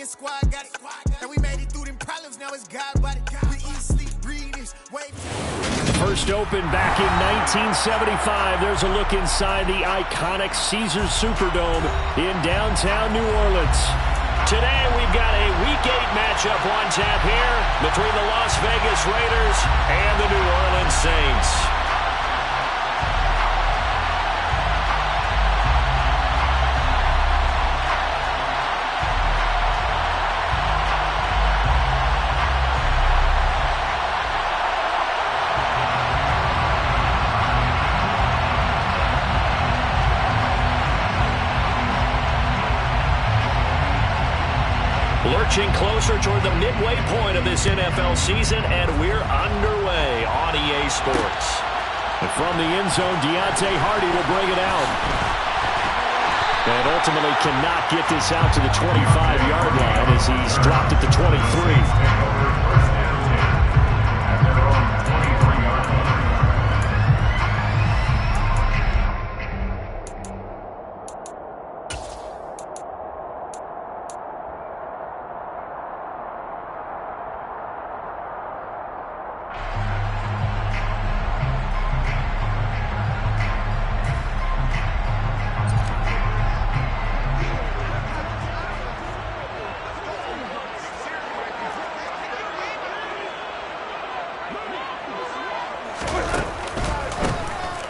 squad got it. And we made it through them problems, now it's God body. We eat, sleep, breathe this, wave. First opened back in 1975. There's a look inside the iconic Caesars Superdome in downtown New Orleans. Today we've got a Week 8 matchup on tap here between the Las Vegas Raiders and the New Orleans Saints. Lurching closer toward the midway point of this NFL season, and we're underway on EA Sports. And from the end zone, Deontay Hardy will bring it out. And ultimately cannot get this out to the 25-yard line as he's dropped at the 23.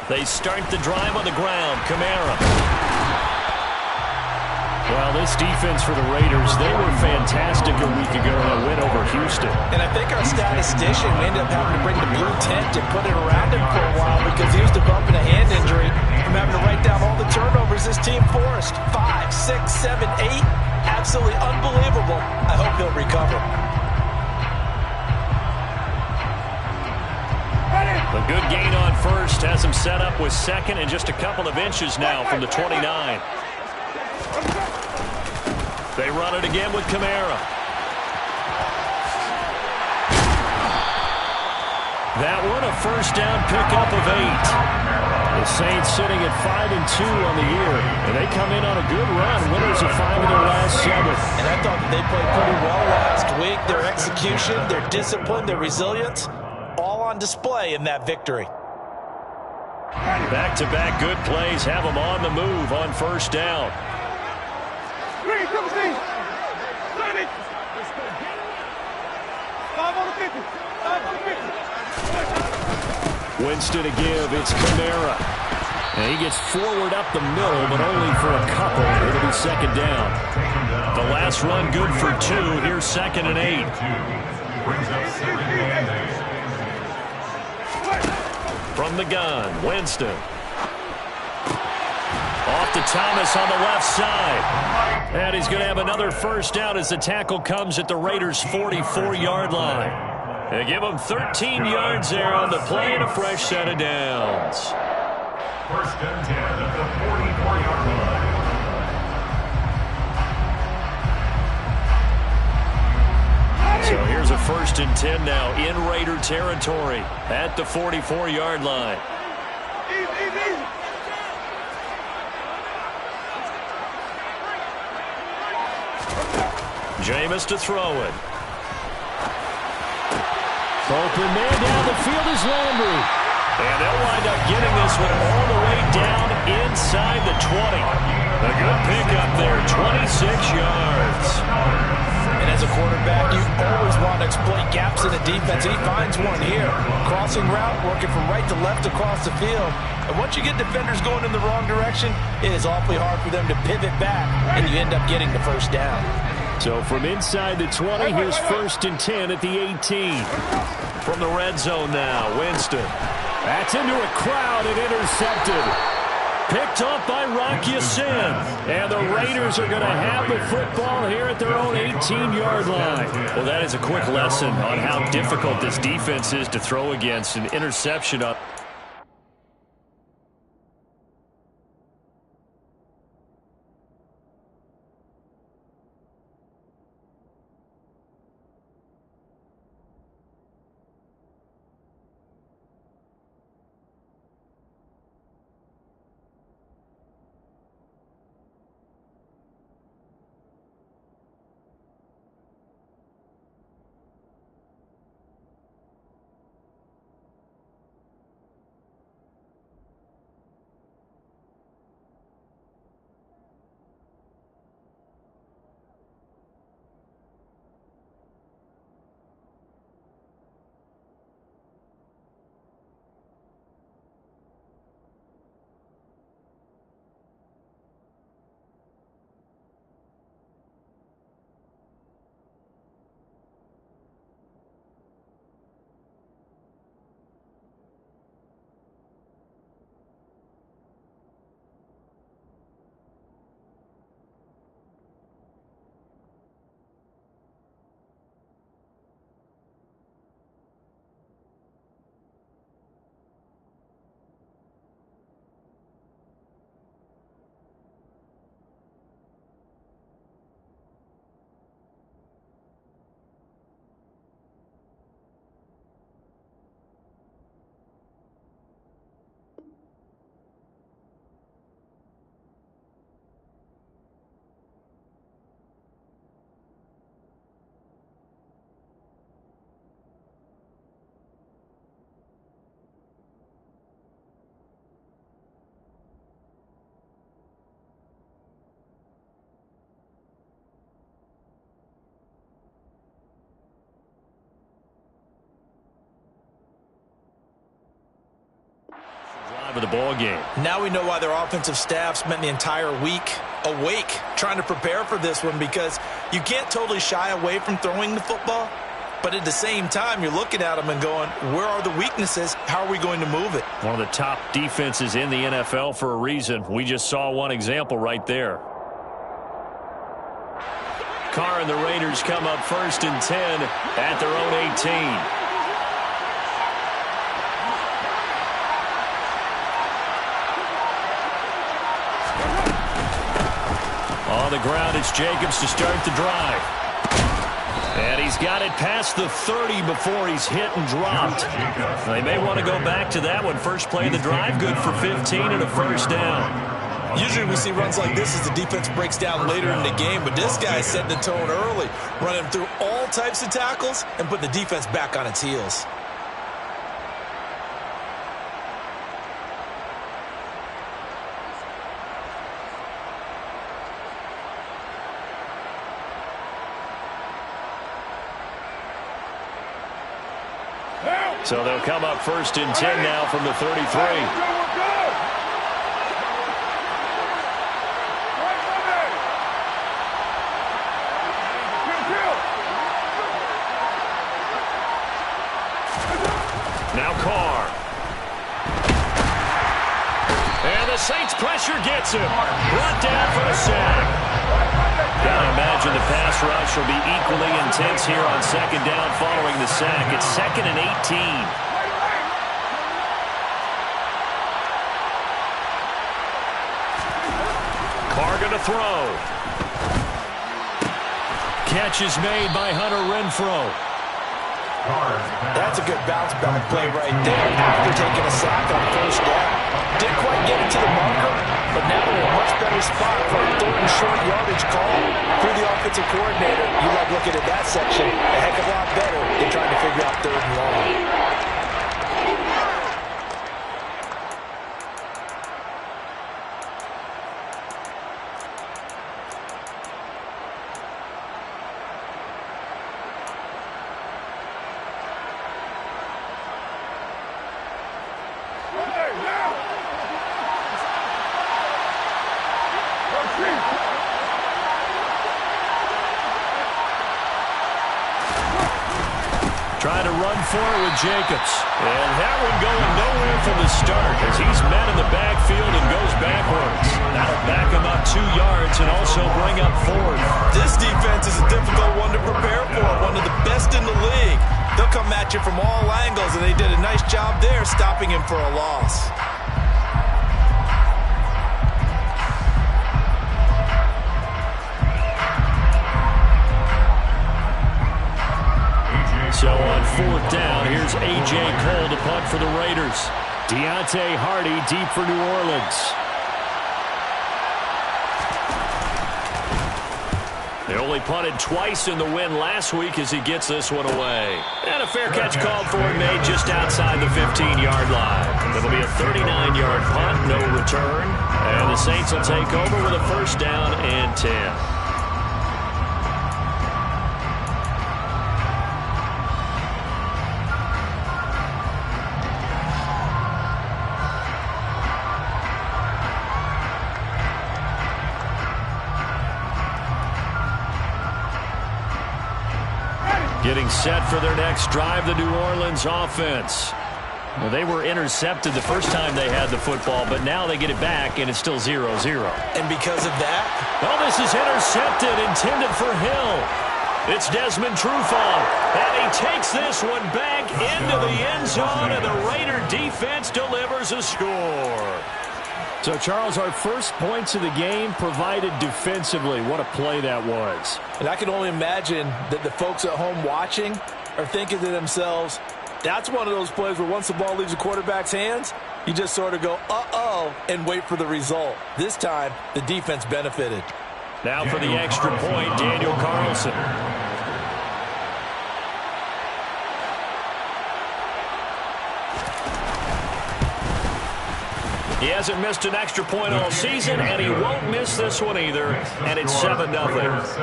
They start the drive on the ground. Kamara. Well, this defense for the Raiders, they were fantastic a week ago in a win over Houston. And I think our statistician, we ended up having to bring the blue tent and put it around him for a while because he was developing a hand injury from having to write down all the turnovers this team forced. 5, 6, 7, 8. Absolutely unbelievable. I hope he'll recover. A good gain on first has him set up with second and just a couple of inches now from the 29. They run it again with Kamara. That one a first down pickup of 8. The Saints sitting at 5-2 on the year, and they come in on a good run. Winners of 5 of their last 7. And I thought that they played pretty well last week. Their execution, their discipline, their resilience, all on display in that victory. Back-to-back good plays have them on the move on first down. Winston to give. It's Kamara. And he gets forward up the middle, but only for a couple. It'll be second down. The last run good for 2. Here's 2nd and 8. From the gun, Winston. Off to Thomas on the left side. And he's going to have another first down as the tackle comes at the Raiders' 44-yard line. They give him 13 yards there on the play and a fresh set of downs. First and 10 at the 44-yard line. So here's a 1st and 10 now in Raider territory at the 44-yard line. Jameis to throw it. Open man down the field is Landry. And they'll wind up getting this one all the way down inside the 20. A good pickup there, 26 yards. And as a quarterback, you always want to exploit gaps in the defense. And he finds one here. Crossing route, working from right to left across the field. And once you get defenders going in the wrong direction, it is awfully hard for them to pivot back, and you end up getting the first down. So from inside the 20, here's 1st and 10 at the 18. From the red zone now, Winston. That's into a crowd and intercepted. Picked off by Rocky Sin. And the Raiders are going to have the football here at their own 18-yard line. Well, that is a quick lesson on how difficult this defense is to throw against. An interception up. of the ball game. Now we know why their offensive staff spent the entire week awake trying to prepare for this one, because you can't totally shy away from throwing the football, but at the same time you're looking at them and going, where are the weaknesses? How are we going to move it? One of the top defenses in the NFL for a reason. We just saw one example right there. Carr and the Raiders come up 1st and 10 at their own 18. On the ground, it's Jacobs to start the drive. And he's got it past the 30 before he's hit and dropped. They may want to go back to that one. First play of the drive, good for 15 and a first down. Usually we see runs like this as the defense breaks down later in the game, but this guy set the tone early, running through all types of tackles and putting the defense back on its heels. So they'll come up 1st and 10 now from the 33. Now Carr. And the Saints pressure gets him. Brought down for a sack. Gotta imagine the pass rush will be equally intense here on 2nd down following the sack. It's 2nd and 18. Carr gonna throw. Catch is made by Hunter Renfrow. That's a good bounce back play right there after taking a sack on 1st down. Didn't quite get it to the marker, but now in a much better spot for a 3rd and short yardage call through the offensive coordinator. You love looking at that section a heck of a lot better than trying to figure out 3rd and long. Trying to run for it with Jacobs. And that one going nowhere from the start as he's met in the backfield and goes backwards. That'll back him up 2 yards and also bring up 4th. This defense is a difficult one to prepare for, one of the best in the league. They'll come at you from all angles, and they did a nice job there stopping him for a loss. So on 4th down, here's A.J. Cole to punt for the Raiders. Deontay Hardy deep for New Orleans. They only punted twice in the win last week as he gets this one away. And a fair catch called for and made just outside the 15-yard line. It'll be a 39-yard punt, no return. And the Saints will take over with a 1st down and 10. Getting set for their next drive, the New Orleans offense. Well, they were intercepted the first time they had the football, but now they get it back, and it's still 0-0. And because of that? Well, this is intercepted, intended for Hill. It's Desmond Trufant, and he takes this one back into the end zone, and the Raider defense delivers a score. So, Charles, our first points of the game provided defensively. What a play that was. And I can only imagine that the folks at home watching are thinking to themselves, that's one of those plays where once the ball leaves the quarterback's hands, you just sort of go, uh-oh, and wait for the result. This time, the defense benefited. Now for the extra point, Daniel Carlson. He hasn't missed an extra point all season, and he won't miss this one either. And it's 7-0. Saints,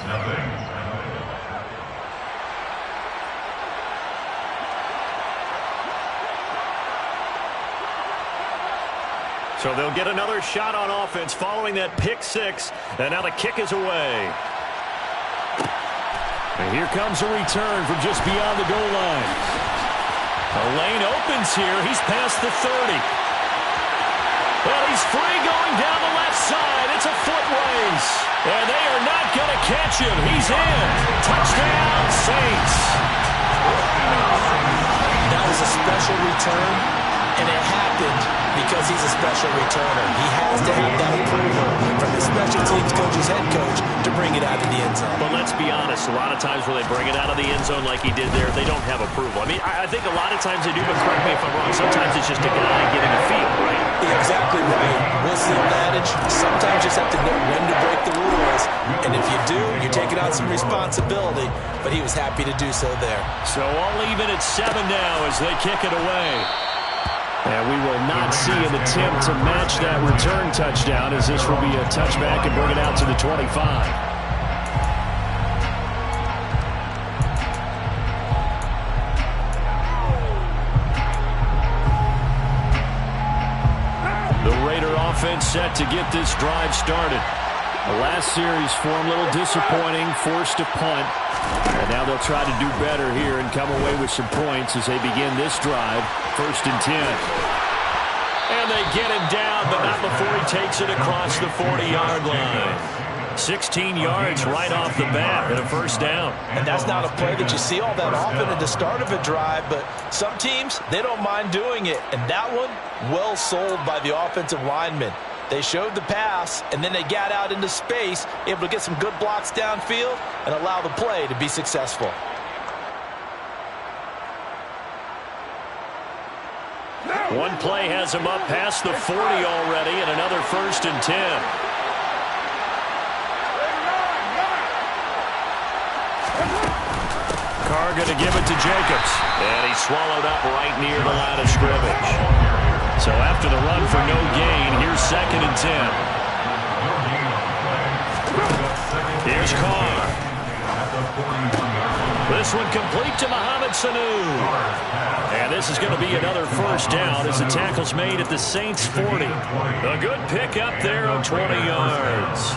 nothing. So they'll get another shot on offense following that pick six. And now the kick is away. And here comes a return from just beyond the goal line. The lane opens here. He's past the 30. Well, he's free going down the left side. It's a foot race. And they are not going to catch him. He's in. Touchdown, Saints. That was a special return, and it happened because he's a special returner. He has to have that approval from the special teams coach's head coach to bring it out of the end zone. But let's be honest, a lot of times when they bring it out of the end zone like he did there, they don't have approval. I mean, I think a lot of times they do, but correct me if I'm wrong. Sometimes it's just a guy getting a feel, right? Yeah, exactly right. What's the old adage? Sometimes you just have to know when to break the rules. And if you do, you're taking on some responsibility. But he was happy to do so there. So all even at 7 now as they kick it away. And we will not see an attempt to match that return touchdown, as this will be a touchback and bring it out to the 25. The Raider offense set to get this drive started. The last series for him, a little disappointing, forced a punt. And now they'll try to do better here and come away with some points as they begin this drive. 1st and 10. And they get him down, but not before he takes it across the 40-yard line. 16 yards right off the bat and a first down. And that's not a play that you see all that often at the start of a drive, but some teams, they don't mind doing it. And that one, well sold by the offensive lineman. They showed the pass, and then they got out into space, able to get some good blocks downfield and allow the play to be successful. One play has him up past the 40 already, and another 1st and 10. Carr going to give it to Jacobs, and he's swallowed up right near the line of scrimmage. So after the run for no gain, here's 2nd and 10. Here's Carr. This one complete to Mohamed Sanu. And this is going to be another first down as the tackle's made at the Saints 40. A good pick up there of 20 yards.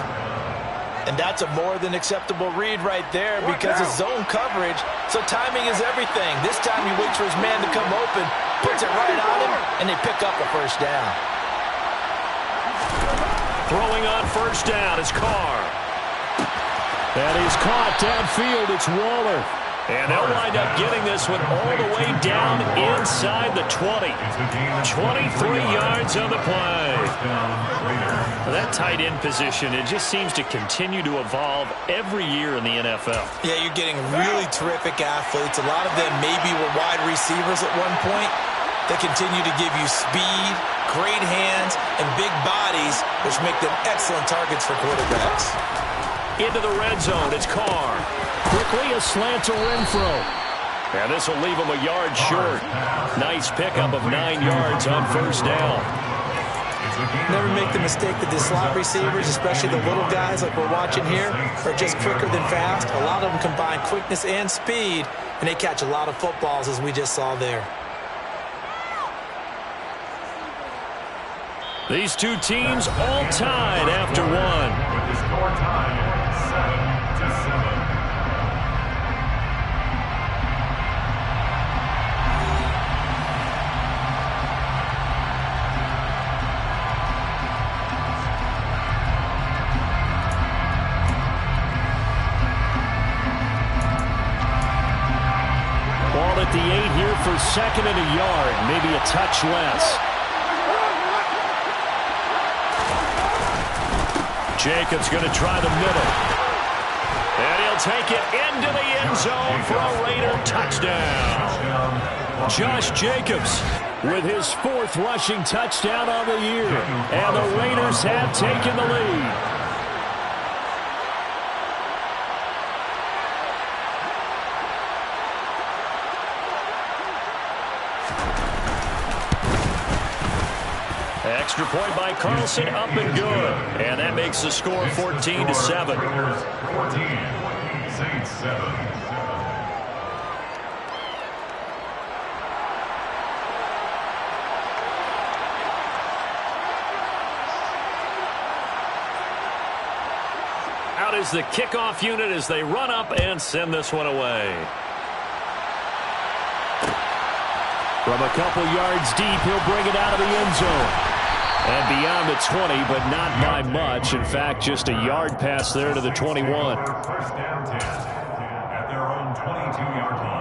And that's a more than acceptable read right there because it's zone coverage, so timing is everything. This time he waits for his man to come open, puts it right on him, and they pick up a first down. Throwing on first down is Carr. And he's caught downfield. It's Waller. And they'll wind up getting this one all the way down inside the 20. 23 yards on the play. That tight end position, it just seems to continue to evolve every year in the NFL. Yeah, you're getting really terrific athletes. A lot of them maybe were wide receivers at one point. They continue to give you speed, great hands, and big bodies, which make them excellent targets for quarterbacks. Into the red zone, it's Carr. Quickly a slant to Renfro. And this will leave him a yard short. Nice pickup of 9 yards on first down. Never make the mistake that the slot receivers, especially the little guys like we're watching here, are just quicker than fast. A lot of them combine quickness and speed, and they catch a lot of footballs, as we just saw there. These two teams all tied after one. With the score tied 7-7. Ball at the 8 here for 2nd and a yard, maybe a touch less. Jacobs going to try the middle. And he'll take it into the end zone for a Raider touchdown. Josh Jacobs with his 4th rushing touchdown on the year. And the Raiders have taken the lead. Extra point by Carlson, up and good. And that makes the score 14-7. 14, Saints 7. Out is the kickoff unit as they run up and send this one away. From a couple yards deep, he'll bring it out of the end zone. And beyond the 20, but not by much. In fact, just a yard pass there to the 21. First down 10 at their own 22-yard line.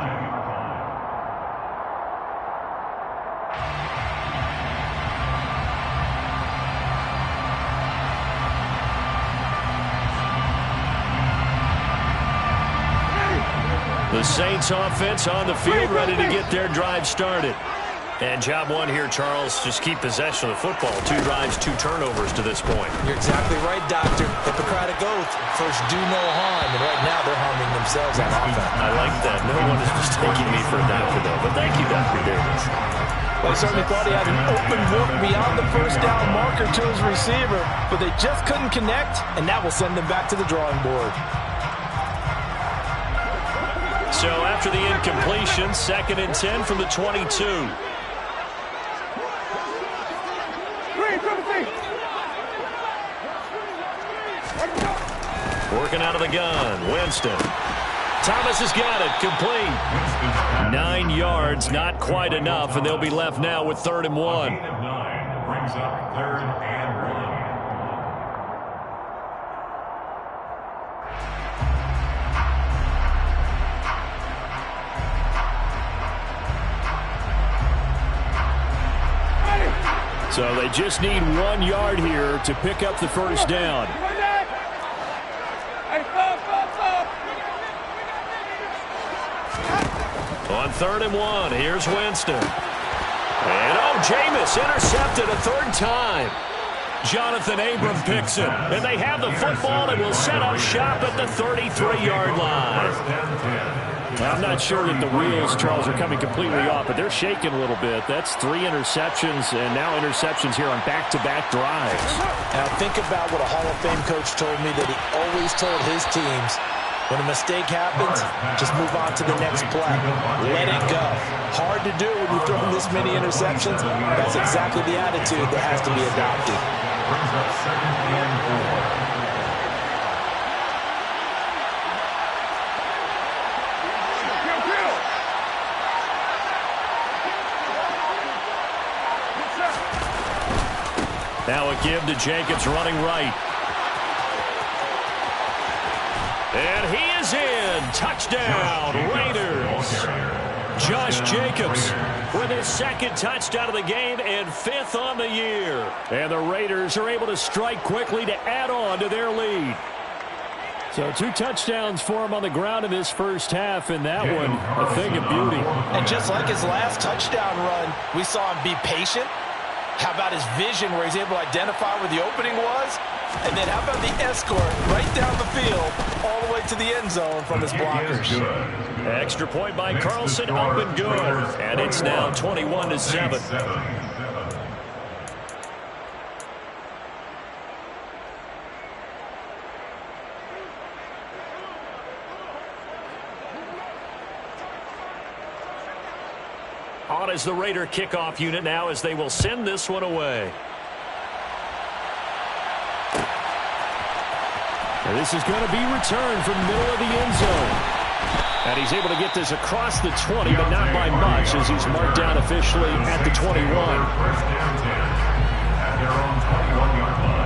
The Saints offense on the field, ready to get their drive started. And job one here, Charles, just keep possession of the football. 2 drives, 2 turnovers to this point. You're exactly right, Doctor. Hippocratic oath. First, do no harm. And right now, they're harming themselves on offense. I like that. No one is mistaking me for a doctor, though. But thank you, Dr. Davis. Well, he certainly thought he had an open look beyond the first down marker to his receiver, but they just couldn't connect, and that will send them back to the drawing board. So after the incompletion, 2nd and 10 from the 22. Working out of the gun, Winston. Thomas has got it, complete. 9 yards, not quite enough, and they'll be left now with 3rd and 1. Gain of 9 brings up 3rd and 1. So they just need 1 yard here to pick up the first down. On 3rd and 1, here's Winston. And Jameis intercepted a 3rd time. Jonathan Abram picks it. And they have the football and will set up shop at the 33-yard line. I'm not sure that the wheels, Charles, are coming completely off, but they're shaking a little bit. That's 3 interceptions, and now interceptions here on back-to-back drives. Now think about what a Hall of Fame coach told me that he always told his teams, when a mistake happens, just move on to the next play. Let it go. Hard to do when you've thrown this many interceptions. That's exactly the attitude that has to be adopted. Brings up 2nd and 4. Now a give to Jacobs running right. And he is in. Touchdown, Raiders. Josh Jacobs with his 2nd touchdown of the game and 5th on the year. And the Raiders are able to strike quickly to add on to their lead. So 2 touchdowns for him on the ground in this first half, and that one a thing of beauty. And just like his last touchdown run, we saw him be patient. How about his vision where he's able to identify where the opening was? And then how about the escort right down the field all the way to the end zone from his blockers? Extra point by Carlson, up and good. And it's now 21-7. On is the Raider kickoff unit now as they will send this one away. And this is going to be returned from the middle of the end zone. And he's able to get this across the 20, but not by much as he's marked down officially at the 21. First down 10 at their own 21-yard line.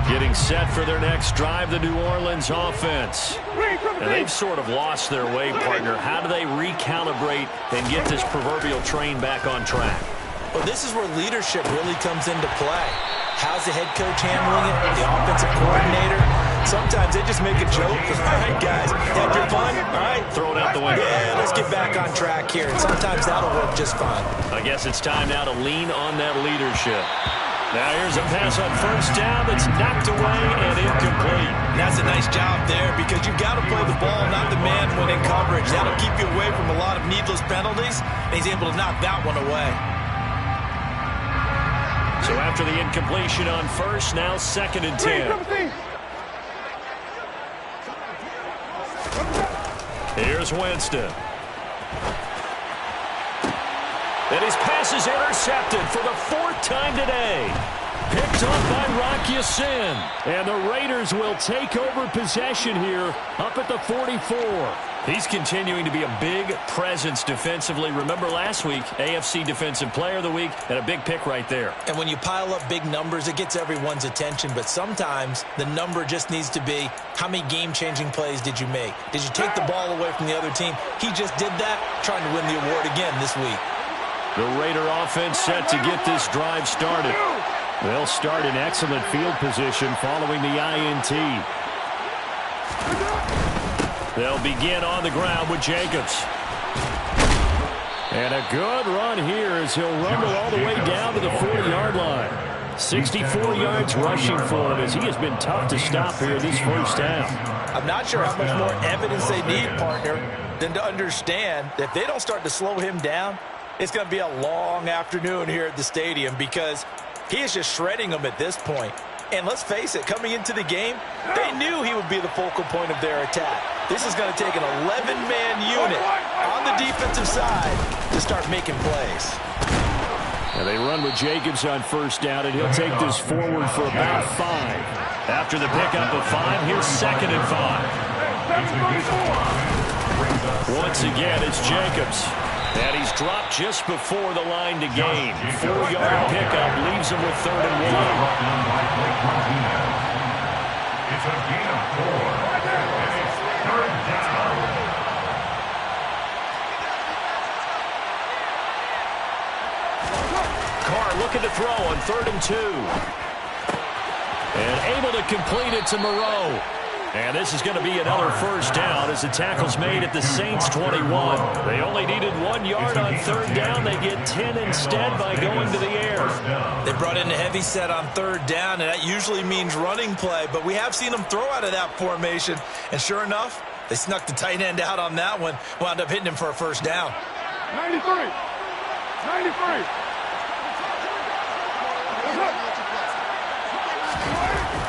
Getting set for their next drive, the New Orleans offense. And they've sort of lost their way, partner. How do they recalibrate and get this proverbial train back on track? Well, this is where leadership really comes into play. How's the head coach handling it? The offensive coordinator? Sometimes they just make a joke. All right, guys, had your fun? All right. Throw it out the window. Yeah, let's get back on track here. And sometimes that'll work just fine. I guess it's time now to lean on that leadership. Now here's a pass on first down that's knocked away and incomplete. And that's a nice job there because you've got to play the ball, not the man when in coverage. That'll keep you away from a lot of needless penalties, and he's able to knock that one away. So after the incompletion on first, now 2nd and 10. Here's Winston. And his pass is intercepted for the 4th time today. Picked up by Rock Ya-Sin. And the Raiders will take over possession here up at the 44. He's continuing to be a big presence defensively. Remember last week, AFC Defensive Player of the Week, and a big pick right there. And when you pile up big numbers, it gets everyone's attention. But sometimes the number just needs to be, how many game-changing plays did you make? Did you take the ball away from the other team? He just did that, trying to win the award again this week. The Raider offense set to get this drive started. They'll start in excellent field position following the INT. They'll begin on the ground with Jacobs. And a good run here as he'll rumble all the way down to the 40-yard line. 64 yards rushing for him as he has been tough to stop here this first half. I'm not sure how much more evidence they need, partner, than to understand that if they don't start to slow him down, it's going to be a long afternoon here at the stadium because he is just shredding them at this point. And let's face it, coming into the game, they knew he would be the focal point of their attack. This is going to take an 11-man unit on the defensive side to start making plays. And they run with Jacobs on first down, and he'll take this forward for about 5. After the pickup of 5, here's 2nd and 5. Once again, it's Jacobs. And he's dropped just before the line to gain. 4-yard pickup leaves him with 3rd and 1. It's a gain of 4. And it's 3rd down. Carr looking to throw on 3rd and 2. And able to complete it to Moreau. And this is going to be another first down as the tackle's made at the Saints' 21. They only needed 1 yard on 3rd down. They get 10 instead by going to the air. They brought in a heavy set on 3rd down, and that usually means running play. But we have seen them throw out of that formation. And sure enough, they snuck the tight end out on that one. Wound up hitting him for a first down. 93. 93.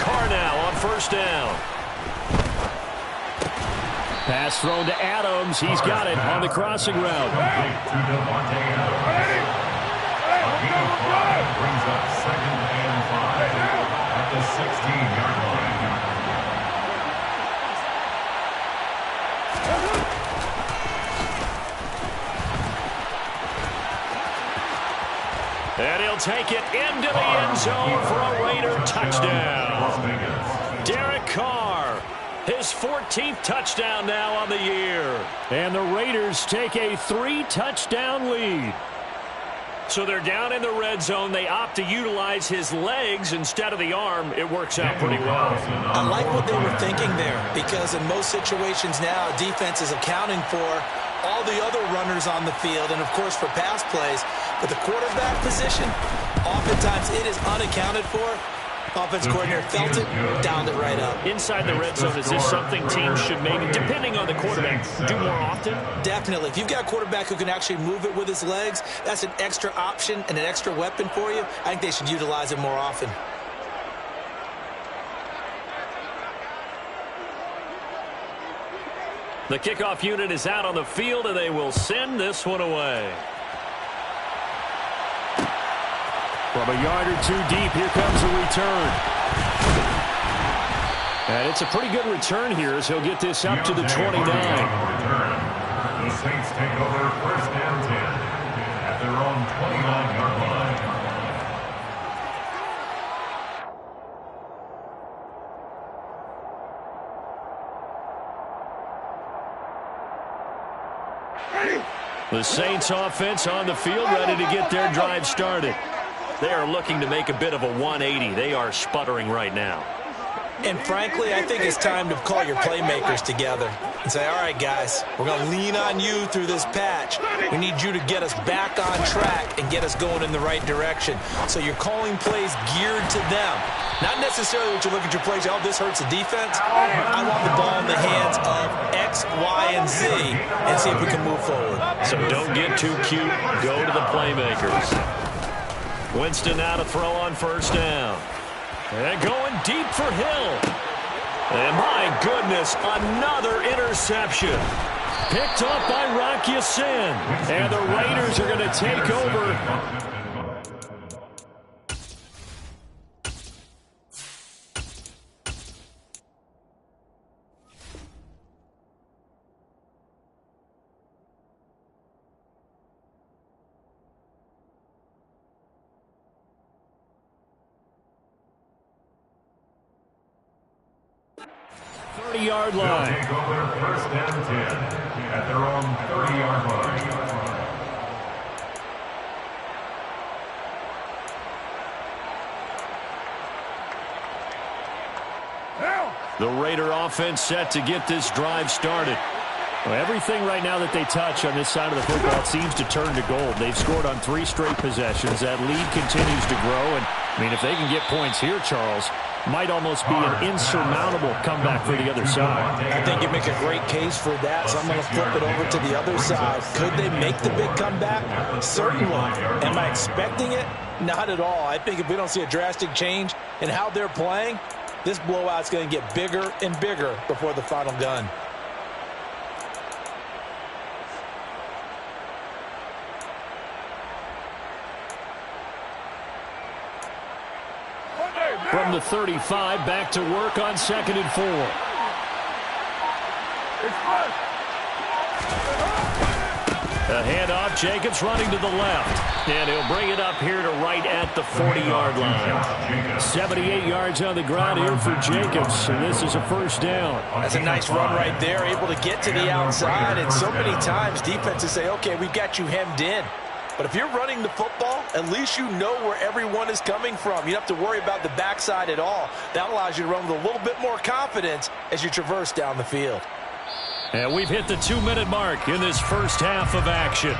Carr now on first down. Pass thrown to Adams. He's got it on the crossing route. To Devontae Adams. A gain of 5 brings up 2nd and 5 at the 16-yard line. And he'll take it into the end zone for a Raider touchdown. Derek Carr, his 14th touchdown now on the year. And the Raiders take a 3-touchdown lead. So they're down in the red zone. They opt to utilize his legs instead of the arm. It works out pretty well. I like what they were thinking there because in most situations now, defense is accounting for all the other runners on the field and, of course, for pass plays. But the quarterback position, oftentimes it is unaccounted for. Offense coordinator felt it, dialed it right up. Inside the red zone, is this something teams should maybe, depending on the quarterback, do more often? Definitely. If you've got a quarterback who can actually move it with his legs, that's an extra option and an extra weapon for you. I think they should utilize it more often. The kickoff unit is out on the field, and they will send this one away. From a yard or 2 deep, here comes a return. And it's a pretty good return here as he'll get this up to the 29. The Saints take over 1st and 10 at their own 29-yard line. The Saints offense on the field ready to get their drive started. They are looking to make a bit of a 180. They are sputtering right now. And frankly, I think it's time to call your playmakers together and say, all right, guys, we're going to lean on you through this patch. We need you to get us back on track and get us going in the right direction. So you're calling plays geared to them. Not necessarily what you look at your plays, oh, this hurts the defense. I want the ball in the hands of X, Y, and Z and see if we can move forward. So don't get too cute. Go to the playmakers. Winston now to throw on first down. And going deep for Hill. And my goodness, another interception. Picked up by Rock Ya-Sin. And the Raiders are going to take over. Yard line. They'll take over first and 10 at their own 30-yard line. The Raider offense set to get this drive started. Well, everything right now that they touch on this side of the football seems to turn to gold. They've scored on 3 straight possessions. That lead continues to grow. And, I mean, if they can get points here, Charles, might almost be an insurmountable comeback for the other side. I think you make a great case for that, so I'm going to flip it over to the other side. Could they make the big comeback? Certainly. Am I expecting it? Not at all. I think if we don't see a drastic change in how they're playing, this blowout's going to get bigger and bigger before the final gun. From the 35, back to work on 2nd and 4. A handoff, Jacobs running to the left. And he'll bring it up here to right at the 40-yard line. 78 yards on the ground here for Jacobs, and this is a first down. That's a nice run right there, able to get to the outside. And so many times defenses say, okay, we've got you hemmed in. But if you're running the football, at least you know where everyone is coming from. You don't have to worry about the backside at all. That allows you to run with a little bit more confidence as you traverse down the field. And we've hit the 2-minute mark in this first half of action.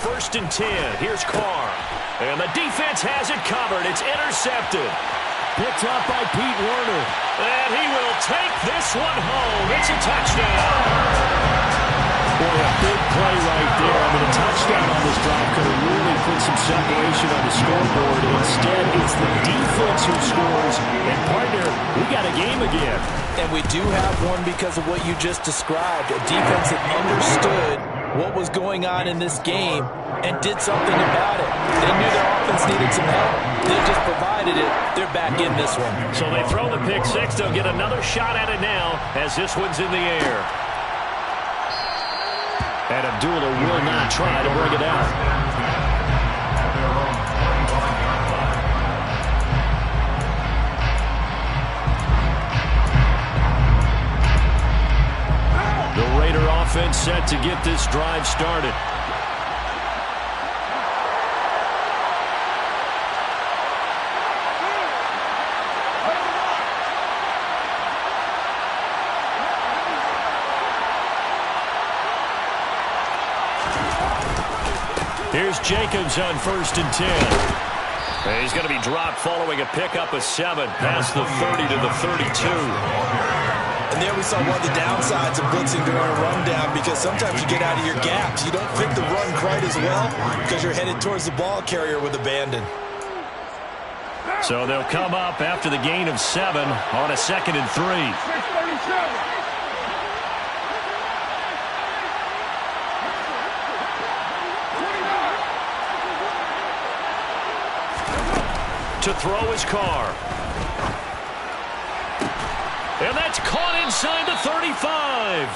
First and 10. Here's Carr. And the defense has it covered. It's intercepted. Picked up by Pete Werner. And he will take this one home. It's a touchdown. Boy, a big play right there. I mean, a touchdown on this drive could have really put some separation on the scoreboard. Instead, it's the defense who scores. And, partner, we got a game again. And we do have one because of what you just described. A defense that understood what was going on in this game and did something about it. They knew their offense needed some help. They just provided it. They're back in this one. So they throw the pick six. They'll get another shot at it now as this one's in the air. And Abdullah will not try to bring it out. The Raider offense set to get this drive started. Here's Jacobs on first and 10. And he's going to be dropped following a pickup of 7 past the 30 to the 32. And there we saw one of the downsides of blitzing during a rundown, because sometimes you get out of your gaps. You don't fit the run quite as well because you're headed towards the ball carrier with abandon. So they'll come up after the gain of 7 on a 2nd and 3. 637. To throw his Carr. And that's caught inside the 35.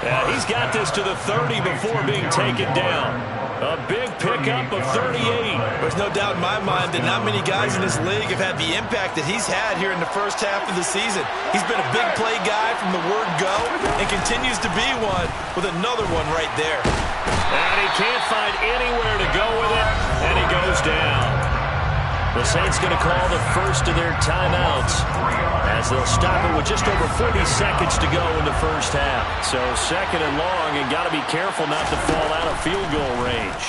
Yeah, he's got this to the 30 before being taken down. A big pickup of 38. There's no doubt in my mind that not many guys in this league have had the impact that he's had here in the first half of the season. He's been a big play guy from the word go and continues to be one with another one right there. And he can't find anywhere to go with it, and he goes down. The Saints going to call the first of their timeouts as they'll stop it with just over 40 seconds to go in the first half. So second and long, and got to be careful not to fall out of field goal range.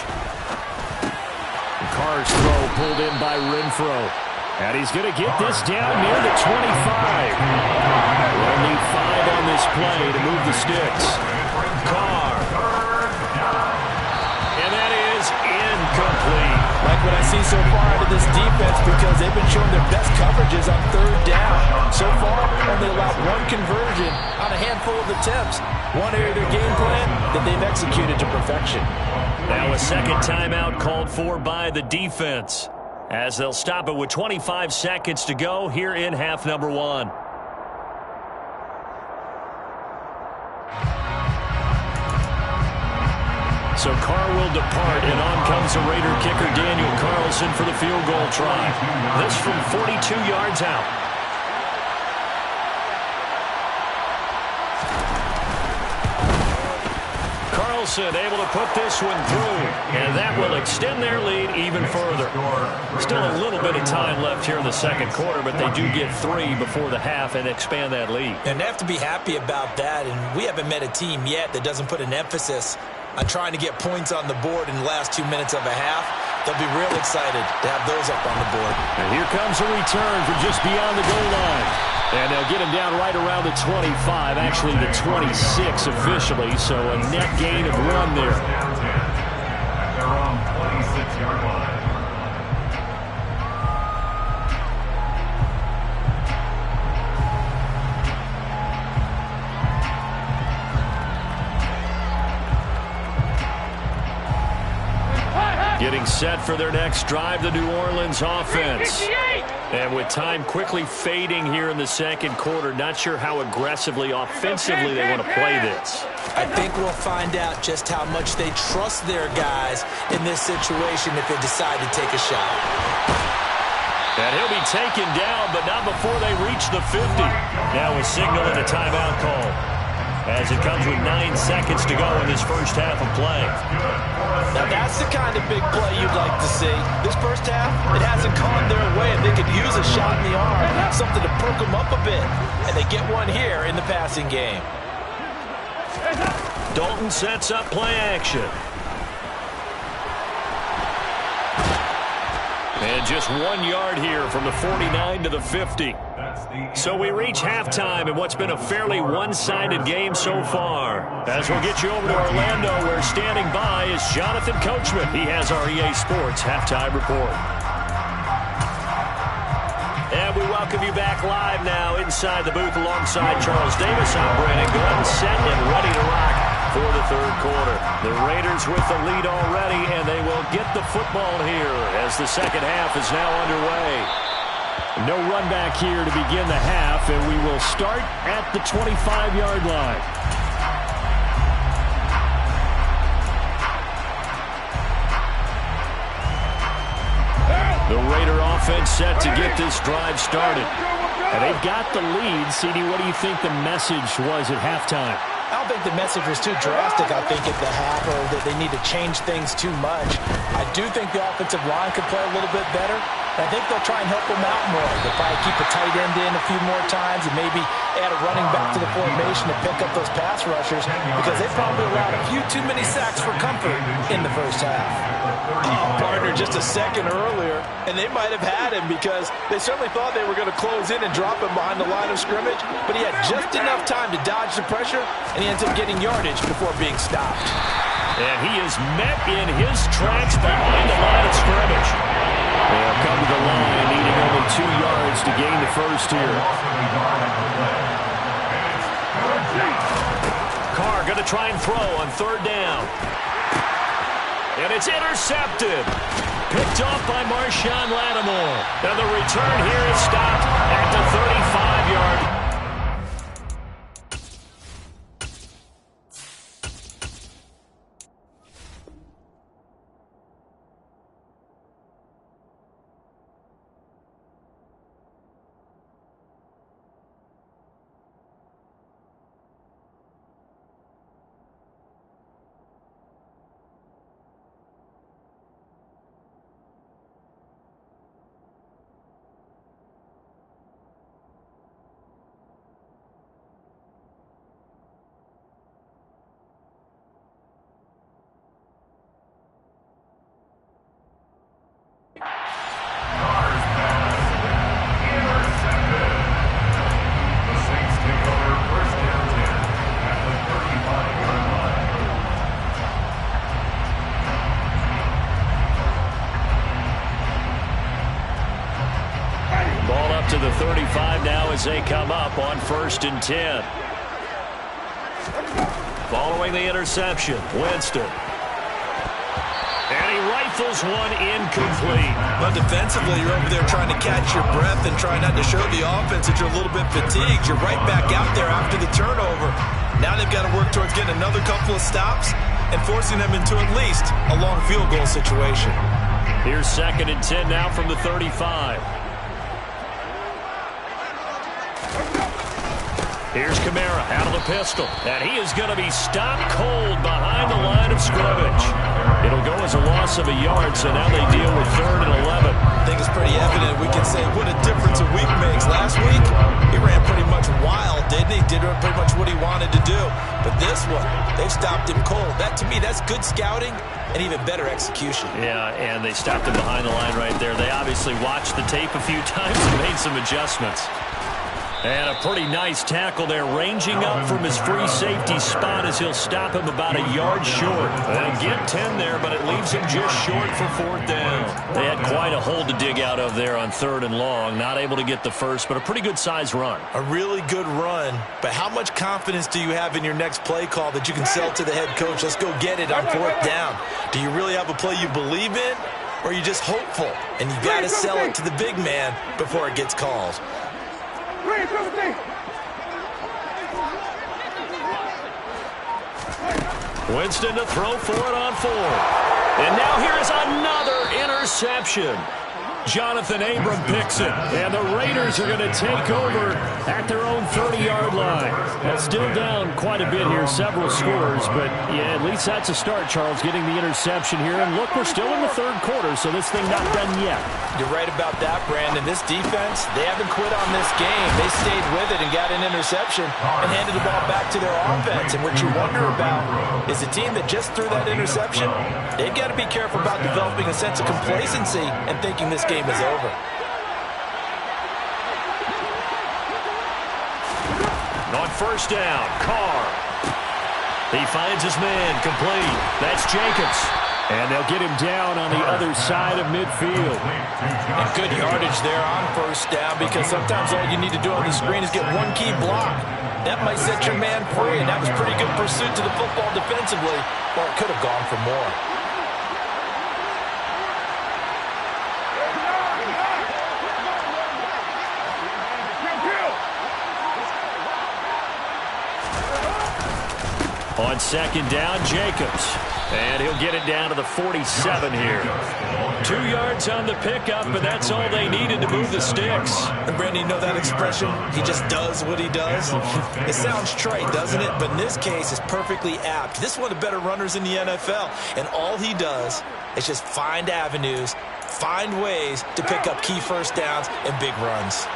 Carr's throw pulled in by Renfro. And he's going to get this down near the 25. They'll need 5 on this play to move the sticks. Carr. And that is incomplete. Like what I see so far out of this defense, because they've been showing their best coverages on third down. So far, only allowed 1 conversion on a handful of attempts. One area of their game plan that they've executed to perfection. Now a second timeout called for by the defense, as they'll stop it with 25 seconds to go here in half number 1. So Carr will depart, and on comes the Raider kicker Daniel Carlson for the field goal try. This from 42 yards out. Carlson able to put this one through, and that will extend their lead even further. Still a little bit of time left here in the second quarter, but they do get 3 before the half and expand that lead. And they have to be happy about that, and we haven't met a team yet that doesn't put an emphasis on trying to get points on the board in the last 2 minutes of a half. They'll be real excited to have those up on the board. And here comes a return from just beyond the goal line. And they'll get him down right around the 25, actually the 26 officially, so a net gain of 1 there. At their own 26-yard line. Getting set for their next drive, the New Orleans offense. And with time quickly fading here in the second quarter, not sure how aggressively, offensively they want to play this. I think we'll find out just how much they trust their guys in this situation if they decide to take a shot. And he'll be taken down, but not before they reach the 50. Now a signal and a timeout call, as it comes with 9 seconds to go in this first half of play. Now that's the kind of big play you'd like to see. This first half, it hasn't gone their way, and they could use a shot in the arm, something to perk them up a bit. And they get one here in the passing game. Dalton sets up play action. And just 1 yard here from the 49 to the 50. So we reach halftime in what's been a fairly one-sided game so far. As we'll get you over to Orlando, where standing by is Jonathan Coachman. He has our EA Sports halftime report. And we welcome you back live now inside the booth alongside Charles Davis. I'm Brandon Glenn, set and ready to rock for the third quarter. The Raiders with the lead already, and they will get the football here as the second half is now underway. No run back here to begin the half, and we will start at the 25-yard line. The Raider offense set to get this drive started. And they've got the lead. CD, what do you think the message was at halftime? I don't think the message was too drastic, I think, at the half, or that they need to change things too much. I do think the offensive line could play a little bit better. I think they'll try and help them out more. They'll probably keep a tight end in a few more times and maybe add a running back to the formation to pick up those pass rushers, because they probably allowed a few too many sacks for comfort in the first half. Partner just a second earlier, and they might have had him because they certainly thought they were going to close in and drop him behind the line of scrimmage, but he had just enough time to dodge the pressure, and he ends up getting yardage before being stopped. And he is met in his tracks behind the line of scrimmage. They'll come to the line, needing only 2 yards to gain the first here. Carr going to try and throw on third down. And it's intercepted. Picked off by Marshawn Lattimore. And the return here is stopped at the 35-yard. as they come up on 1st and 10. Following the interception, Winston. And he rifles one incomplete. But defensively, you're over there trying to catch your breath and trying not to show the offense that you're a little bit fatigued. You're right back out there after the turnover. Now they've got to work towards getting another couple of stops and forcing them into at least a long field goal situation. Here's 2nd and 10 now from the 35. Here's Kamara out of the pistol, and he is going to be stopped cold behind the line of scrimmage. It'll go as a loss of a yard, so now they deal with 3rd and 11. I think it's pretty evident. We can say what a difference a week makes. Last week, he ran pretty much wild, didn't he? Did pretty much what he wanted to do. But this one, they've stopped him cold. That, to me, that's good scouting and even better execution. Yeah, and they stopped him behind the line right there. They obviously watched the tape a few times and made some adjustments. And a pretty nice tackle there, ranging up from his free safety spot as he'll stop him about a yard short. They'll get 10 there, but it leaves him just short for 4th down. They had quite a hole to dig out of there on 3rd and long. Not able to get the first, but a pretty good-sized run. A really good run, but how much confidence do you have in your next play call that you can sell to the head coach? Let's go get it on 4th down. Do you really have a play you believe in, or are you just hopeful? And you got to sell it to the big man before it gets called. Winston to throw for it on 4th. And now here is another interception. Jonathan Abram picks it, and the Raiders are going to take over at their own 30-yard line. That's still down quite a bit here, several scores, but yeah, at least that's a start, Charles, getting the interception here. And look, we're still in the 3rd quarter, so this thing not done yet. You're right about that, Brandon. This defense, they haven't quit on this game. They stayed with it and got an interception and handed the ball back to their offense. And what you wonder about is a team that just threw that interception, they've got to be careful about developing a sense of complacency and thinking this game is over. On 1st down, Carr. He finds his man, complete. That's Jacobs. And they'll get him down on the other side of midfield. And good yardage there on 1st down, because sometimes all you need to do on the screen is get one key block. That might set your man free, and that was pretty good pursuit to the football defensively, or it could have gone for more. On 2nd down, Jacobs. And he'll get it down to the 47 here. 2 yards on the pickup, but that's all they needed to move the sticks. And Brandon, you know that expression? He just does what he does. It sounds trite, doesn't it? But in this case, it's perfectly apt. This is one of the better runners in the NFL. And all he does is just find avenues, find ways to pick up key 1st downs and big runs.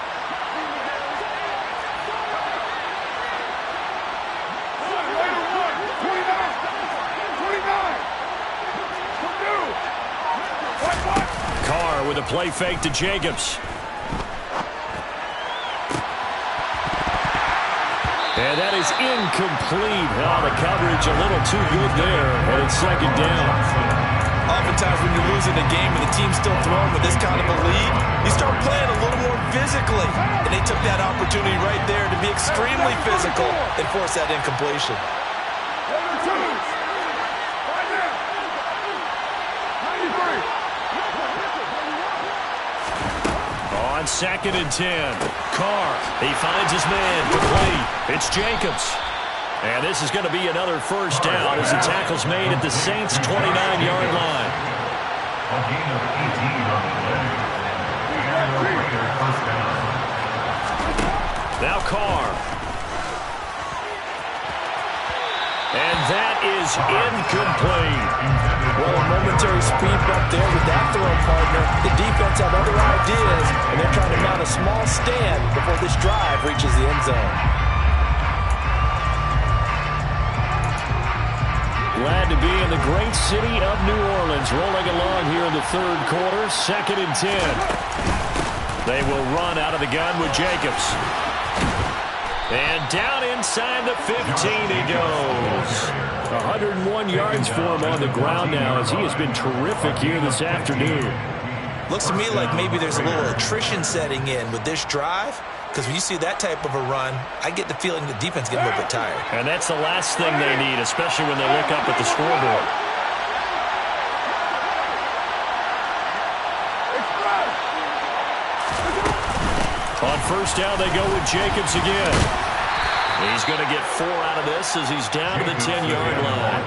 With a play fake to Jacobs. And that is incomplete. Oh, the coverage a little too good there, and it's 2nd down. Oftentimes when you're losing a game and the team's still throwing with this kind of a lead, you start playing a little more physically. And they took that opportunity right there to be extremely physical and force that incompletion. On 2nd and 10, Carr, he finds his man, complete. It's Jacobs. And this is going to be another 1st down as the tackle's made at the Saints' 29-yard line. A gain of 18 on the play. And the Raiders 1st down. Now Carr. And that is incomplete. Well, a momentary speed bump there with that throw partner. The defense had other ideas, and they're trying to mount a small stand before this drive reaches the end zone. Glad to be in the great city of New Orleans, rolling along here in the 3rd quarter, 2nd and 10. They will run out of the gun with Jacobs. And down inside the 15 he goes. 101 yards for him on the ground now as he has been terrific here this afternoon. Looks to me like maybe there's a little attrition setting in with this drive. Because when you see that type of a run, I get the feeling the defense gets a little bit tired. And that's the last thing they need, especially when they look up at the scoreboard. On first down, they go with Jacobs again. He's going to get 4 out of this as he's down to the 10-yard line.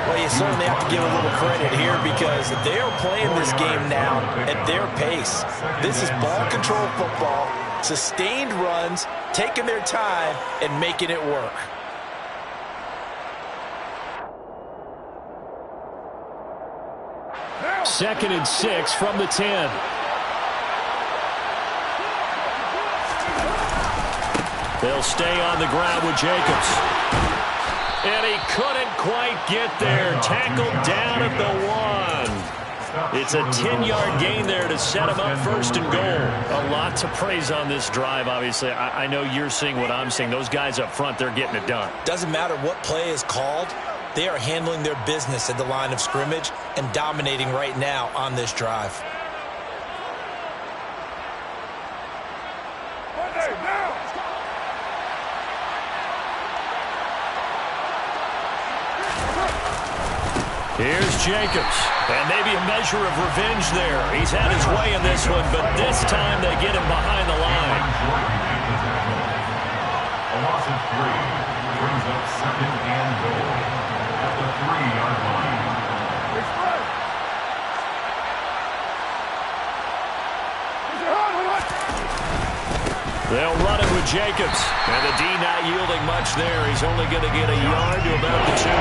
Well, you certainly have to give a little credit here because they are playing this game now at their pace. This is ball control football, sustained runs, taking their time, and making it work. Second and 6 from the 10. They'll stay on the ground with Jacobs. And he couldn't quite get there. Tackled down at the 1. It's a 10-yard gain there to set him up first and goal. A lot to praise on this drive, obviously. I know you're seeing what I'm seeing. Those guys up front, they're getting it done. Doesn't matter what play is called. They are handling their business at the line of scrimmage and dominating right now on this drive. Here's Jacobs, and maybe a measure of revenge there. He's had his way in this one, but this time they get him behind the line. A loss of 3 brings up second and goal at the 3-yard line. They'll run it with Jacobs, and the D not yielding much there. He's only going to get a yard to about the 2.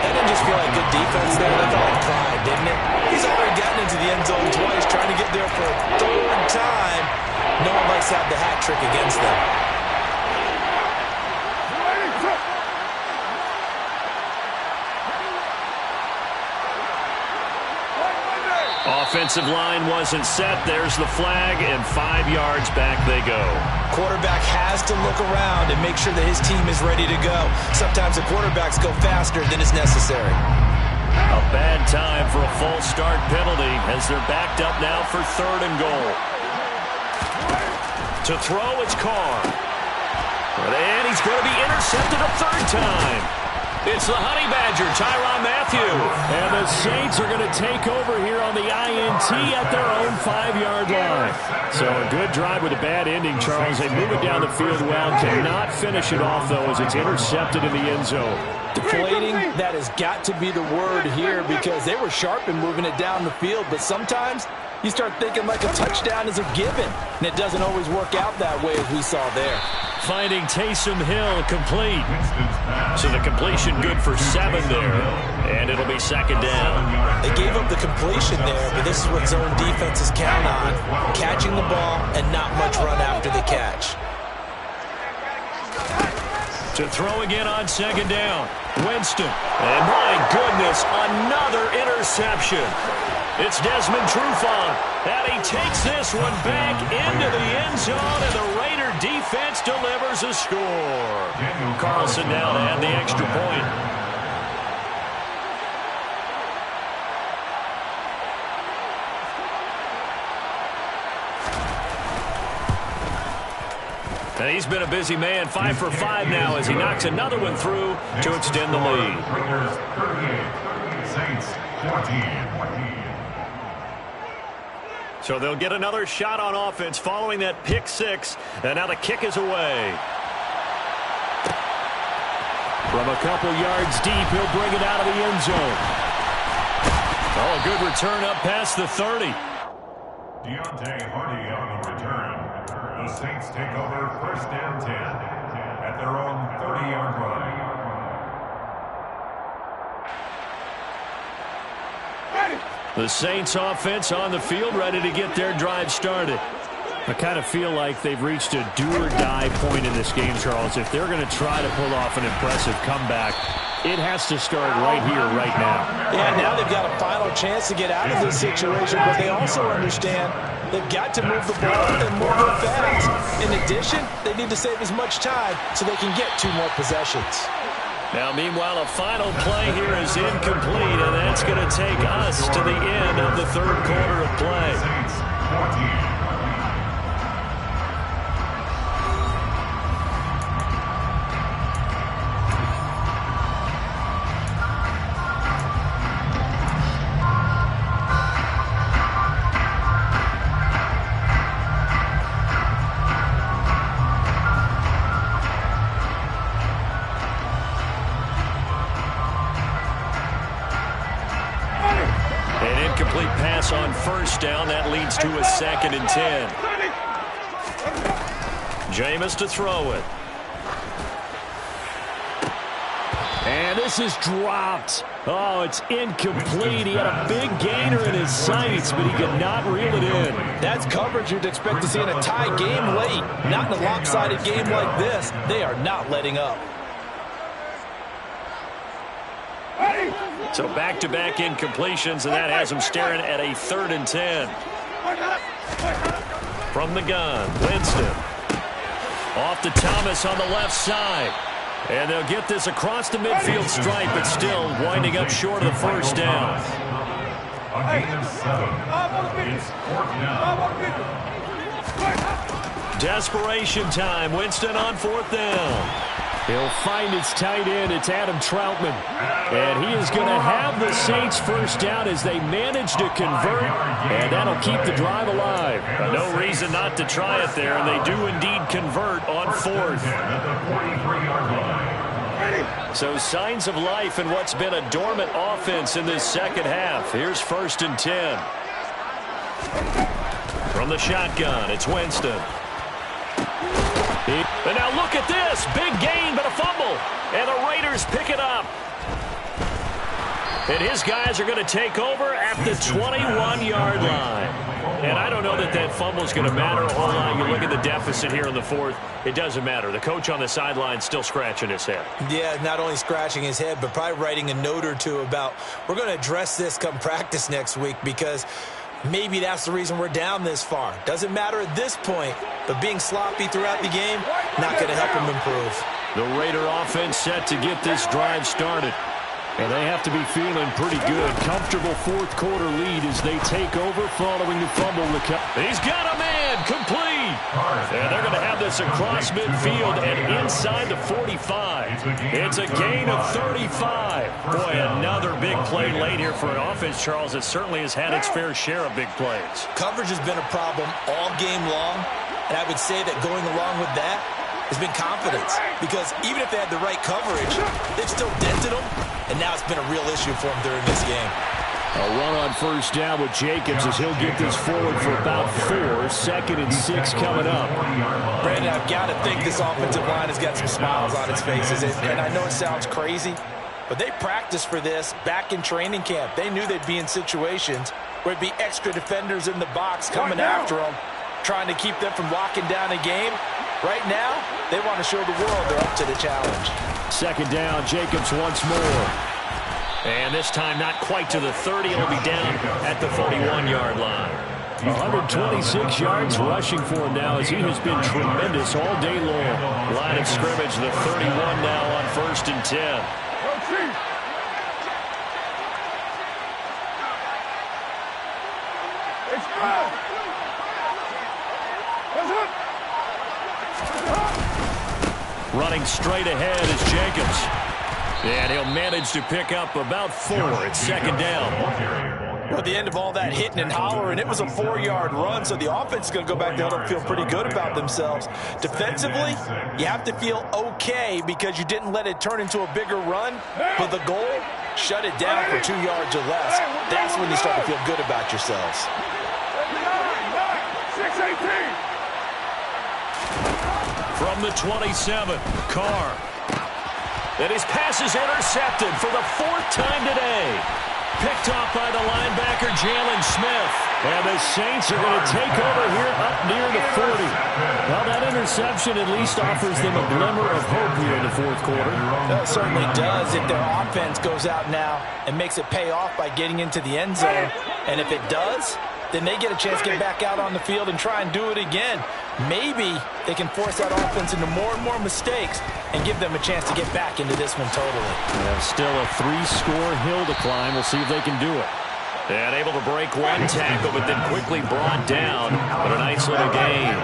That didn't just feel like good defense there. That felt like pride, didn't it? He's already gotten into the end zone twice, trying to get there for a 3rd time. No one likes to have the hat trick against them. Offensive line wasn't set. There's the flag, and 5 yards back they go. Quarterback has to look around and make sure that his team is ready to go. Sometimes the quarterbacks go faster than is necessary. A bad time for a false start penalty as they're backed up now for 3rd and goal. To throw, it's Carr. And he's going to be intercepted a 3rd time. It's the Honey Badger, Tyrann Mathieu. And the Saints are going to take over here on the INT at their own 5-yard line. So a good drive with a bad ending, Charles. They move it down the field well. Cannot finish it off, though, as it's intercepted in the end zone. Deflating, that has got to be the word here because they were sharp in moving it down the field. But sometimes you start thinking like a touchdown is a given. And it doesn't always work out that way as we saw there. Finding Taysom Hill complete. So the completion good for 7 there. And it'll be 2nd down. They gave up the completion there, but this is what zone defenses count on. Catching the ball and not much run after the catch. To throw again on 2nd down. Winston. And my goodness, another interception. It's Desmond Trufant. And he takes this one back into the end zone, and the Raider defense delivers a score. Carlson now to add the extra point. And he's been a busy man, 5 for 5 now as he knocks another one through to extend the lead. Raiders 38, Saints 14. So they'll get another shot on offense following that pick 6, and now the kick is away. From a couple yards deep, he'll bring it out of the end zone. Oh, a good return up past the 30. Deontay Hardy on the return. The Saints take over 1st and 10 at their own 30-yard line. The Saints offense on the field, ready to get their drive started. I kind of feel like they've reached a do-or-die point in this game, Charles. If they're going to try to pull off an impressive comeback, it has to start right here, right now. Yeah, now they've got a final chance to get out of this situation, but they also understand they've got to move the ball and move it fast. In addition, they need to save as much time so they can get 2 more possessions. Now, meanwhile, a final play here is incomplete, and that's going to take us to the end of the 3rd quarter of play. pass on first down. That leads to a 2nd and 10. Jameis to throw it. And this is dropped. Oh, it's incomplete. He had a big gainer in his sights, but he could not reel it in. That's coverage you'd expect to see in a tie game late. Not in a lopsided game like this. They are not letting up. So back-to-back incompletions, and that has him staring at a 3rd and 10. From the gun, Winston. Off to Thomas on the left side. And they'll get this across the midfield stripe, but still winding up short of the first down. A gain of 7. It's 4th down. Desperation time. Winston on 4th down. He'll find his tight end. It's Adam Troutman. And he is going to have the Saints first down as they manage to convert. And that'll keep the drive alive. No reason not to try it there. And they do indeed convert on 4th. At the 43-yard line. So signs of life in what's been a dormant offense in this second half. Here's 1st and 10. From the shotgun, it's Winston. And now look at this. Big gain, but a fumble. And the Raiders pick it up. And his guys are going to take over at the 21-yard line. And I don't know that that fumble is going to matter a whole lot. You look at the deficit here in the 4th. It doesn't matter. The coach on the sideline still scratching his head. Yeah, not only scratching his head, but probably writing a note or two about we're going to address this come practice next week because maybe that's the reason we're down this far. Doesn't matter at this point, but being sloppy throughout the game, not going to help him improve. The Raider offense set to get this drive started. And they have to be feeling pretty good. Comfortable 4th quarter lead as they take over following the fumble. He's got a man complete. And they're going to have this across midfield and inside the 45. It's a gain of 35. Boy, another big play late here for an offense, Charles, that certainly has had its fair share of big plays. Coverage has been a problem all game long. And I would say that going along with that has been confidence. Because even if they had the right coverage, they've still dented them. And now it's been a real issue for him during this game. A run on first down with Jacobs as he'll get this forward for about 4. 2nd and 6 coming up. Brandon, I've got to think this offensive line has got some smiles on its faces. And I know it sounds crazy, but they practiced for this back in training camp. They knew they'd be in situations where it'd be extra defenders in the box coming after them, trying to keep them from locking down a game. Right now, they want to show the world they're up to the challenge. 2nd down, Jacobs once more. And this time not quite to the 30. It'll be down at the 41-yard line. 126 yards rushing for him now as he has been tremendous all day long. Line of scrimmage, the 31 now on 1st and 10. Running straight ahead is Jacobs. And he'll manage to pick up about 4. It's 2nd down. Well, at the end of all that hitting and hollering, it was a 4-yard run, so the offense is going to go back there and feel pretty good about themselves. Defensively, you have to feel okay because you didn't let it turn into a bigger run. But the goal, shut it down for 2 yards or less. That's when you start to feel good about yourselves. 6-18. From the 27, Carr. And his pass is intercepted for the 4th time today. Picked off by the linebacker, Jalen Smith. And the Saints are going to take over here up near the 40. Well, that interception at least offers them a glimmer of hope here in the 4th quarter. That certainly does if their offense goes out now and makes it pay off by getting into the end zone. And if it does, then they get a chance to get back out on the field and try and do it again. Maybe they can force that offense into more and more mistakes and give them a chance to get back into this one totally. Yeah, still a 3-score hill to climb. We'll see if they can do it. And able to break one tackle, but then quickly brought down. But a nice little gain.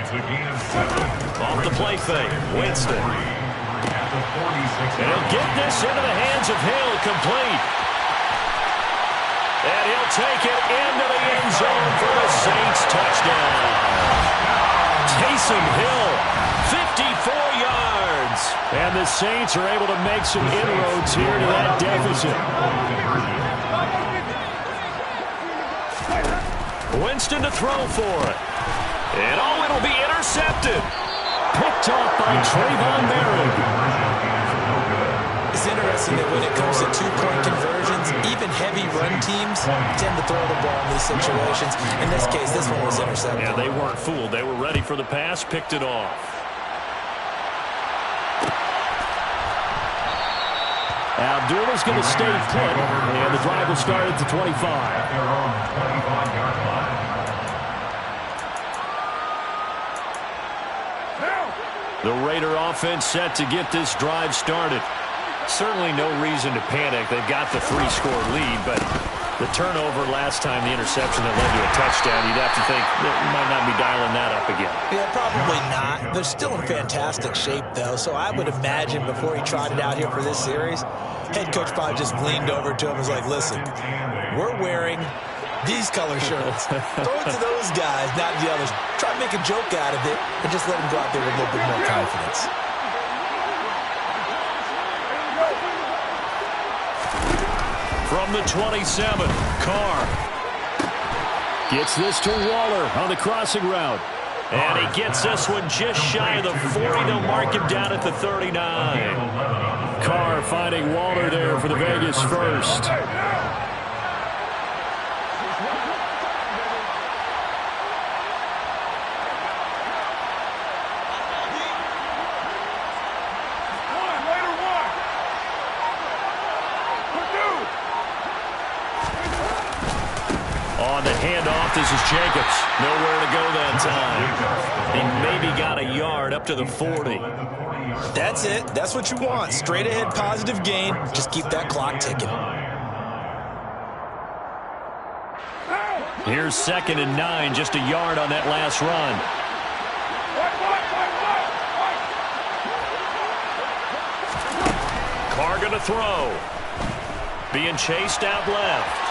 It's a gain of 7. Off the play fake, Winston. At the 46. And he'll get this into the hands of Hill, complete. And he'll take it into the end zone for the Saints touchdown. Taysom Hill, 54 yards. And the Saints are able to make some inroads here to that deficit. Winston to throw for it. And it'll be intercepted. Picked off by Trayvon Merritt. It's interesting that when it comes to two-point conversions, even heavy run teams tend to throw the ball in these situations. In this case, this one was intercepted. Yeah, they weren't fooled. They were ready for the pass, picked it off. Abdullah's going to stay put, and the drive will start at the 25. Their own 25-yard line. The Raider offense set to get this drive started. Certainly no reason to panic. They've got the 3-score lead, but the turnover last time, the interception that led to a touchdown, you'd have to think that you might not be dialing that up again. Yeah, probably not. They're still in fantastic shape, though, so I would imagine before he trotted out here for this series, head coach probably just leaned over to him and was like, listen, we're wearing these color shirts. Throw it to those guys, not the others. Try to make a joke out of it and just let them go out there with a little bit more confidence. From the 27, Carr gets this to Waller on the crossing route. And he gets this one just shy of the 40. They'll mark him down at the 39. Carr finding Waller there for the Vegas first. On the handoff, this is Jacobs. Nowhere to go that time. He maybe got a yard up to the 40. That's it. That's what you want. Straight ahead positive gain. Just keep that clock ticking. Here's 2nd and 9, just a yard on that last run. Carr going to throw. Being chased out left.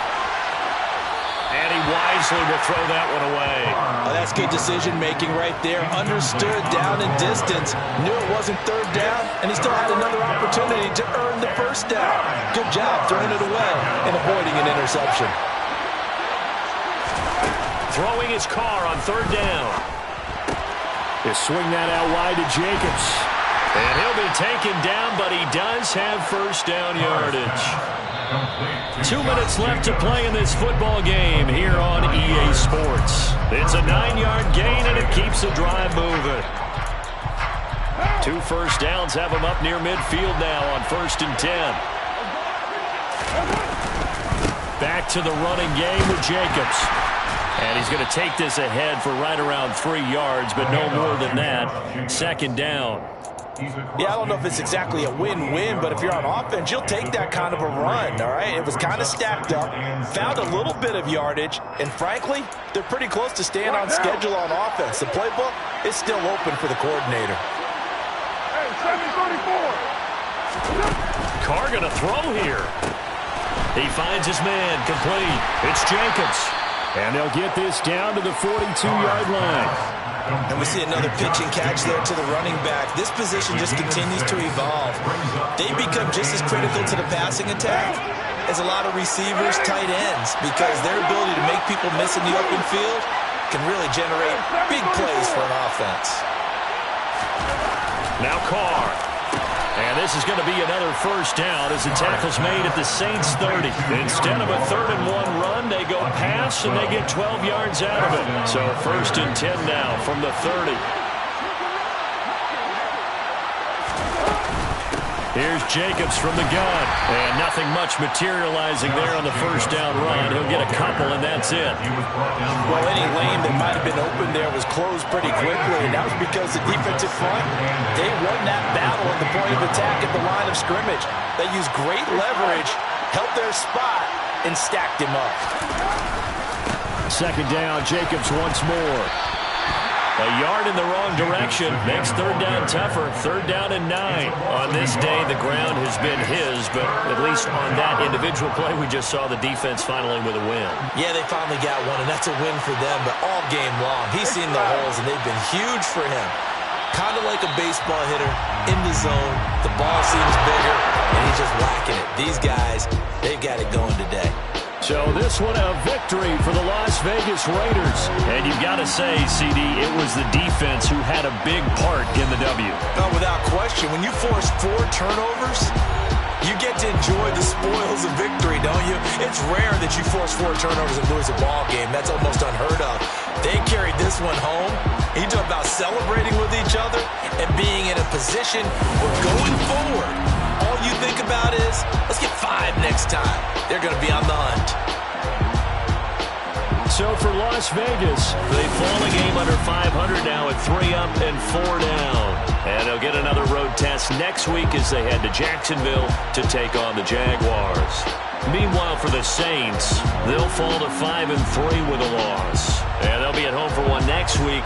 And he wisely will throw that one away. Oh, that's good decision-making right there. Understood down and distance. Knew it wasn't 3rd down, and he still had another opportunity to earn the 1st down. Good job throwing it away and avoiding an interception. Throwing his Carr on 3rd down. They swing that out wide to Jacobs. And he'll be taken down, but he does have 1st down yardage. 2 minutes left to play in this football game here on EA Sports. It's a 9-yard gain, and it keeps the drive moving. 2 first downs have him up near midfield now on 1st and 10. Back to the running game with Jacobs. And he's going to take this ahead for right around 3 yards, but no more than that. 2nd down. Yeah, I don't know if it's exactly a win-win, but if you're on offense, you'll take that kind of a run, all right? It was kind of stacked up, found a little bit of yardage, and frankly, they're pretty close to staying on schedule on offense. The playbook is still open for the coordinator. Carr going to throw here. He finds his man complete. It's Jacobs. And they'll get this down to the 42-yard line. And we see another pitch and catch there to the running back. This position just continues to evolve. They become just as critical to the passing attack as a lot of receivers, tight ends, because their ability to make people miss in the open field can really generate big plays for an offense. Now Carr. And this is going to be another 1st down as the tackle's made at the Saints 30. Instead of a 3rd and 1 run, they go pass and they get 12 yards out of it. So 1st and 10 now from the 30. Here's Jacobs from the gun. And nothing much materializing there on the 1st down run. He'll get a couple, and that's it. Well, any lane that might have been open there was closed pretty quickly, and that was because the defensive front, they won that battle at the point of attack at the line of scrimmage. They used great leverage, held their spot, and stacked him up. 2nd down, Jacobs once more. A yard in the wrong direction makes 3rd down tougher. 3rd down and 9. On this day, the ground has been his, but at least on that individual play, we just saw the defense finally with a win. Yeah, they finally got one, and that's a win for them, but all game long, he's seen the holes, and they've been huge for him. Kind of like a baseball hitter in the zone. The ball seems bigger, and he's just whacking it. These guys, they've got it going today. So this one a victory for the Las Vegas Raiders. And you've got to say, CD, it was the defense who had a big part in the W. No, without question. When you force 4 turnovers, you get to enjoy the spoils of victory, don't you? It's rare that you force 4 turnovers and lose a ball game. That's almost unheard of. They carried this one home. You talk about celebrating with each other and being in a position where going forward, all you think about is, let's get 5 next time. They're going to be on the hunt. So for Las Vegas, they fall a game under 500 now at 3 up and 4 down. And they'll get another road test next week as they head to Jacksonville to take on the Jaguars. Meanwhile, for the Saints, they'll fall to 5 and 3 with a loss. And they'll be at home for one next week.